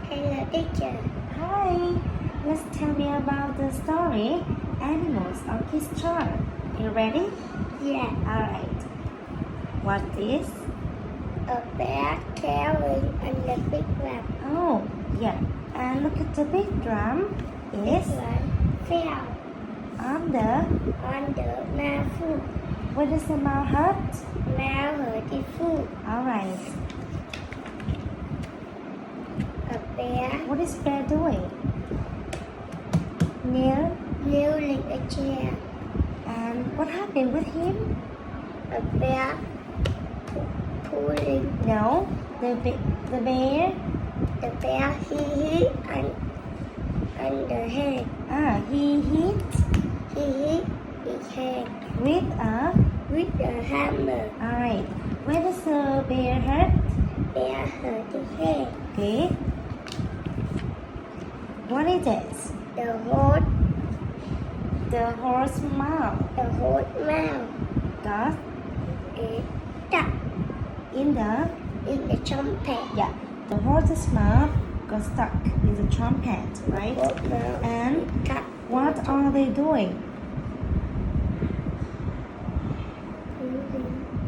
Hello, teacher. Hi, let's tell me about the story Animals Orchestra. You ready? Yeah. Alright. What is? A bear carrying a big drum. Oh, yeah. And look at the big drum. This Is one fell on the. on the mouse foot. What does the mouth hurt? Mouse hurt the foot. Alright. A bear What is bear doing? kneeling a chair. And what happened with him? A bear pulling. No, the bear. The bear he hit on the head. He hit He hit his head with a. with a hammer. Alright. Where does the bear hurt? Bear hurt his head. Okay. What is this? The horse mouth mouth got is stuck in the. in the trumpet. Yeah. The horse's mouth got stuck in the trumpet, right? Horse mouth And cut. what are they doing?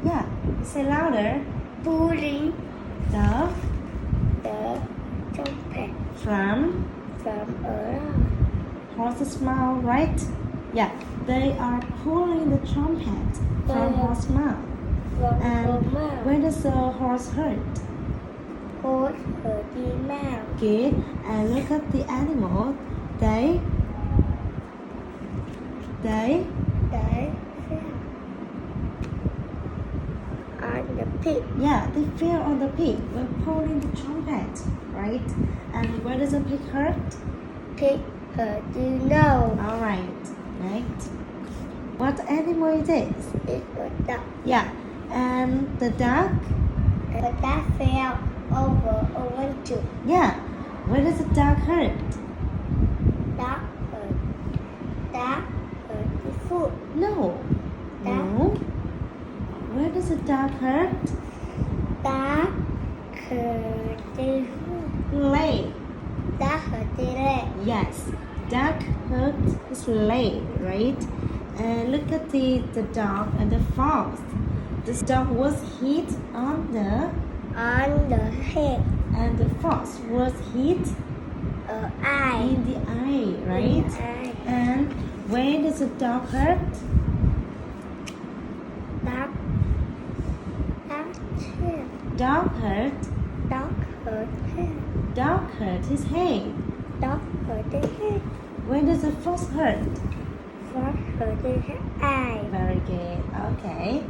Yeah. Say louder. Pulling The the trumpet from from around. horse's mouth, right? Yeah. They are pulling the trumpet from horse's mouth. From And the mouth. where does the horse hurt? Horse hurt the mouth. Okay, and look at the animal. They They fell on the pig. yeah, they fell on the pig when pulling the trumpet, right? And where does the pig hurt? Pig hurt the nose. All right, right. What animal is this? It was duck. Yeah, and the duck. The duck fell over a window. Yeah, where does the duck hurt? Duck hurt the foot. No, no. Where does the duck hurt? Duck hurt the foot. Leg. Duck hurt the leg. Yes, duck hurt his leg, right? And look at the dog and the fox. This dog was hit on the On the head. and the fox was hit Eye. in the eye, right? Eye. And where does the dog hurt? Duck head. Dog hurt. Dog hurt head. Dog hurt his head. Dog hurt the head. Where does the fox hurt? Fox hurt the eye. Very good. Okay.